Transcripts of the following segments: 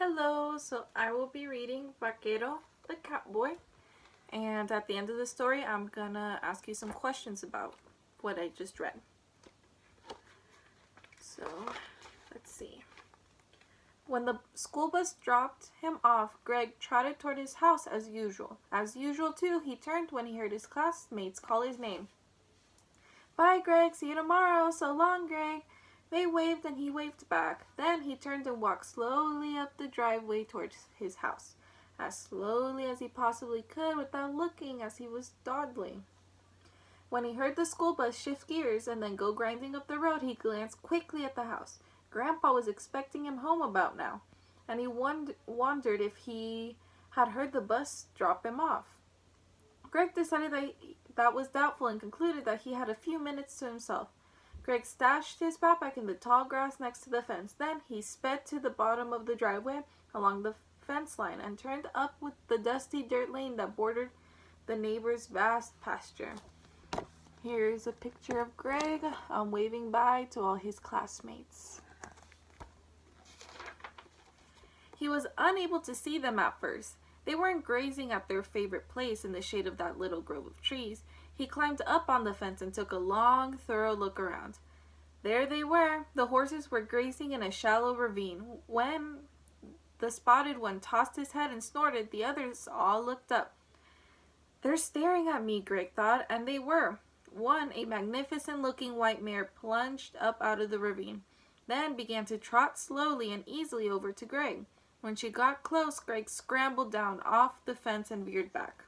Hello, so I will be reading Vaquero the Cowboy, and at the end of the story, I'm gonna ask you some questions about what I just read. So, let's see. When the school bus dropped him off, Greg trotted toward his house as usual. As usual, too, he turned when he heard his classmates call his name. "Bye, Greg. See you tomorrow. So long, Greg." They waved and he waved back. Then he turned and walked slowly up the driveway towards his house, as slowly as he possibly could without looking as he was dawdling. When he heard the school bus shift gears and then go grinding up the road, he glanced quickly at the house. Grandpa was expecting him home about now, and he wondered if he had heard the bus drop him off. Greg decided that was doubtful and concluded that he had a few minutes to himself. Greg stashed his backpack in the tall grass next to the fence. Then he sped to the bottom of the driveway along the fence line and turned up with the dusty dirt lane that bordered the neighbor's vast pasture. Here's a picture of Greg waving bye to all his classmates. He was unable to see them at first. They weren't grazing at their favorite place in the shade of that little grove of trees. He climbed up on the fence and took a long, thorough look around. There they were. The horses were grazing in a shallow ravine. When the spotted one tossed his head and snorted, the others all looked up. "They're staring at me," Greg thought, and they were. One, a magnificent-looking white mare, plunged up out of the ravine, then began to trot slowly and easily over to Greg. When she got close, Greg scrambled down off the fence and veered back.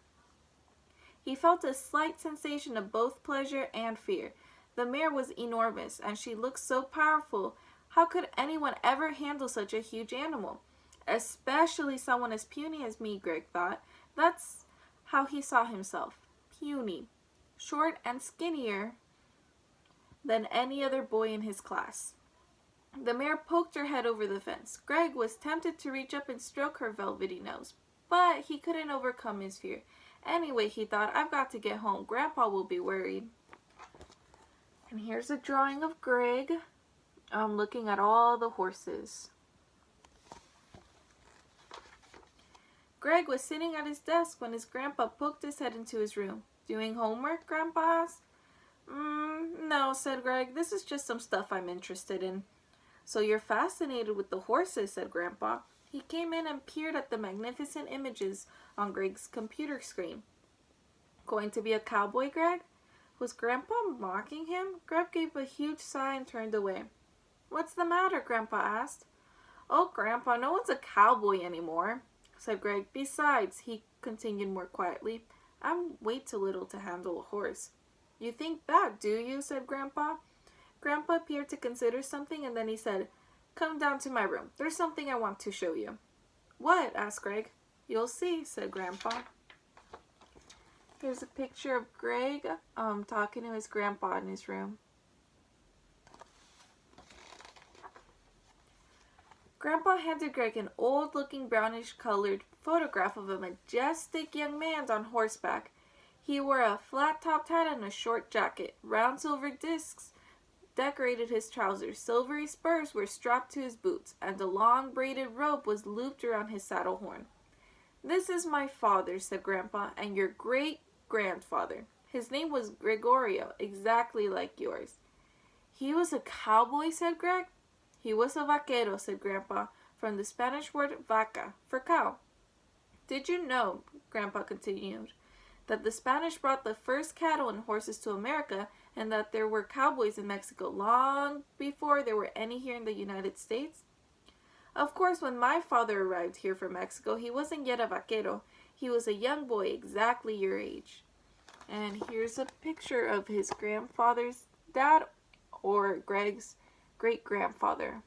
He felt a slight sensation of both pleasure and fear. The mare was enormous, and she looked so powerful. How could anyone ever handle such a huge animal? Especially someone as puny as me, Greg thought. That's how he saw himself. Puny. Short and skinnier than any other boy in his class. The mare poked her head over the fence. Greg was tempted to reach up and stroke her velvety nose, but he couldn't overcome his fear. Anyway, he thought, I've got to get home. Grandpa will be worried. And here's a drawing of Greg looking at all the horses. Greg was sitting at his desk when his grandpa poked his head into his room. "Doing homework?" Grandpa asked. No, said Greg. "This is just some stuff I'm interested in." "So you're fascinated with the horses," said Grandpa. He came in and peered at the magnificent images on Greg's computer screen. "Going to be a cowboy, Greg?" Was Grandpa mocking him? Greg gave a huge sigh and turned away. "What's the matter?" Grandpa asked. "Oh, Grandpa, no one's a cowboy anymore," said Greg. "Besides," he continued more quietly, "I'm way too little to handle a horse." "You think that, do you?" said Grandpa. Grandpa appeared to consider something, and then he said, "Come down to my room. There's something I want to show you." "What?" asked Greg. "You'll see," said Grandpa. Here's a picture of Greg talking to his grandpa in his room. Grandpa handed Greg an old-looking brownish-colored photograph of a majestic young man on horseback. He wore a flat-topped hat and a short jacket. Round silver discs decorated his trousers. Silvery spurs were strapped to his boots, and a long braided rope was looped around his saddle horn. "This is my father," said Grandpa, "and your great-grandfather. His name was Gregorio, exactly like yours." "He was a cowboy?" said Greg. "He was a vaquero," said Grandpa, "from the Spanish word vaca, for cow." "Did you know," Grandpa continued, "that the Spanish brought the first cattle and horses to America, and that there were cowboys in Mexico long before there were any here in the United States? Of course, when my father arrived here from Mexico, he wasn't yet a vaquero. He was a young boy exactly your age." And here's a picture of his grandfather's dad, or Greg's great-grandfather.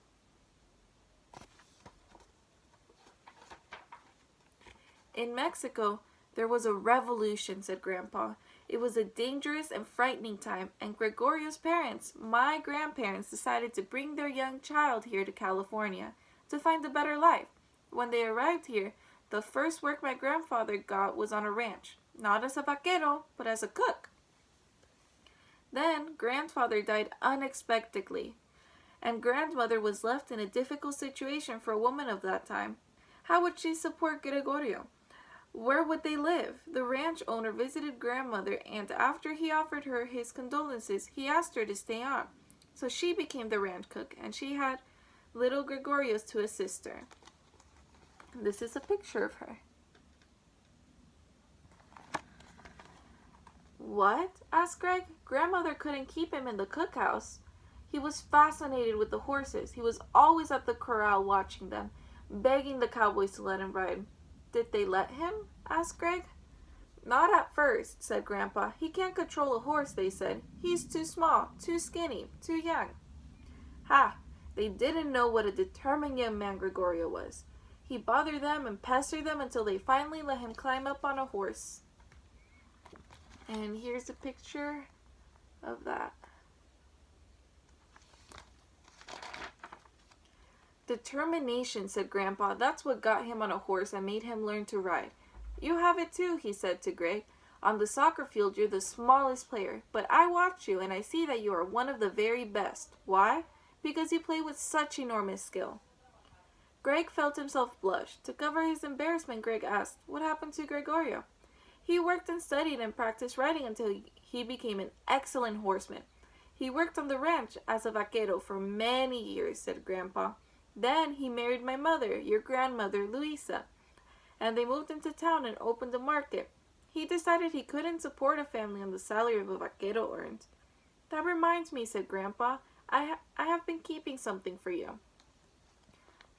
"In Mexico, there was a revolution," said Grandpa. "It was a dangerous and frightening time, and Gregorio's parents, my grandparents, decided to bring their young child here to California to find a better life. When they arrived here, the first work my grandfather got was on a ranch, not as a vaquero, but as a cook. Then grandfather died unexpectedly, and grandmother was left in a difficult situation for a woman of that time. How would she support Gregorio? Where would they live? The ranch owner visited grandmother, and after he offered her his condolences, he asked her to stay on. So she became the ranch cook, and she had little Gregorios to assist her. This is a picture of her. What? Asked Greg. Grandmother couldn't keep him in the cookhouse. He was fascinated with the horses. He was always at the corral watching them, begging the cowboys to let him ride. Did they let him? Asked Greg. Not at first, said Grandpa. He can't control a horse, they said. He's too small, too skinny, too young. Ha! They didn't know what a determined young man Gregorio was. He bothered them and pestered them until they finally let him climb up on a horse. And here's a picture of that. Determination, said Grandpa. That's what got him on a horse and made him learn to ride. You have it too, he said to Greg. On the soccer field, you're the smallest player, but I watch you and I see that you are one of the very best. Why? Because you play with such enormous skill. Greg felt himself blush. To cover his embarrassment, Greg asked, what happened to Gregorio? He worked and studied and practiced riding until he became an excellent horseman. He worked on the ranch as a vaquero for many years, said Grandpa. Then he married my mother, your grandmother, Luisa, and they moved into town and opened a market. He decided he couldn't support a family on the salary of a vaquero earned. That reminds me, said Grandpa, I have been keeping something for you.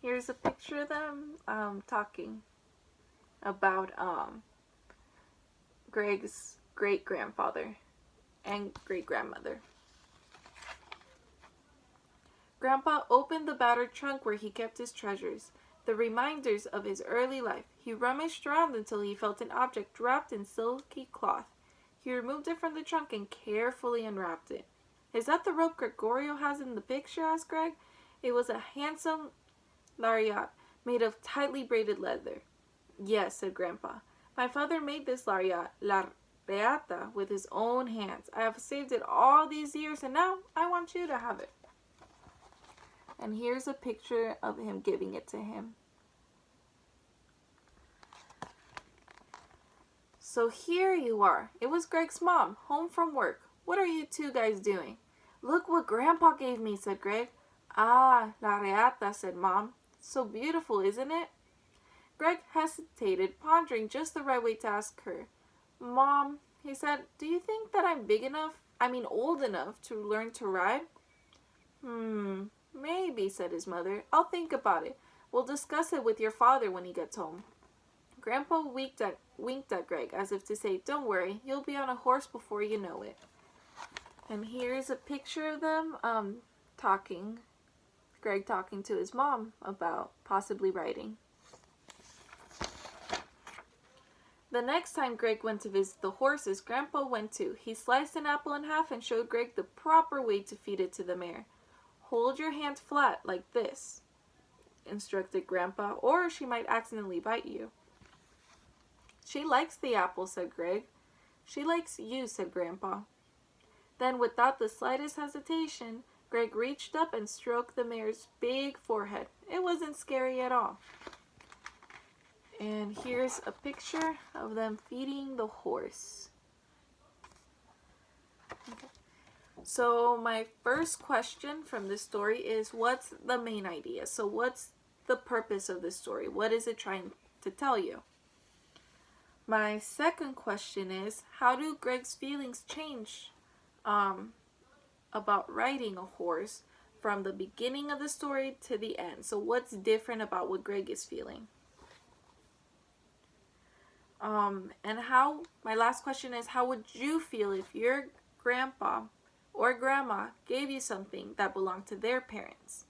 Here's a picture of them talking about Greg's great-grandfather and great-grandmother. Grandpa opened the battered trunk where he kept his treasures, the reminders of his early life. He rummaged around until he felt an object wrapped in silky cloth. He removed it from the trunk and carefully unwrapped it. Is that the rope Gregorio has in the picture? Asked Greg. It was a handsome lariat made of tightly braided leather. Yes, said Grandpa. My father made this lariata, with his own hands. I have saved it all these years, and now I want you to have it. And here's a picture of him giving it to him. So here you are. It was Greg's mom, home from work. What are you two guys doing? Look what Grandpa gave me, said Greg. Ah, la reata, said Mom. So beautiful, isn't it? Greg hesitated, pondering just the right way to ask her. Mom, he said, do you think that I'm old enough to learn to ride? Maybe, said his mother. I'll think about it. We'll discuss it with your father when he gets home. Grandpa winked at Greg as if to say, don't worry, you'll be on a horse before you know it. And here's a picture of them talking. Greg talking to his mom about possibly riding. The next time Greg went to visit the horses, Grandpa went too. He sliced an apple in half and showed Greg the proper way to feed it to the mare. Hold your hand flat like this, instructed Grandpa, or she might accidentally bite you. She likes the apple, said Greg. She likes you, said Grandpa. Then, without the slightest hesitation, Greg reached up and stroked the mare's big forehead. It wasn't scary at all. And here's a picture of them feeding the horse. Okay. So my first question from this story is, what's the main idea? So what's the purpose of this story? What is it trying to tell you? My second question is, how do Greg's feelings change about riding a horse from the beginning of the story to the end? So what's different about what Greg is feeling? My last question is, how would you feel if your grandpa or grandma gave you something that belonged to their parents?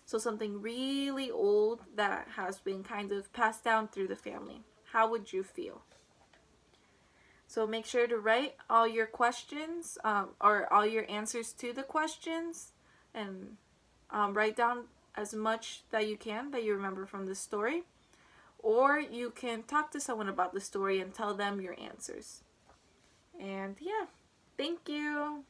So something really old that has been kind of passed down through the family. How would you feel? So make sure to write all your questions or all your answers to the questions, and write down as much that you can that you remember from the story. Or you can talk to someone about the story and tell them your answers. And yeah, thank you.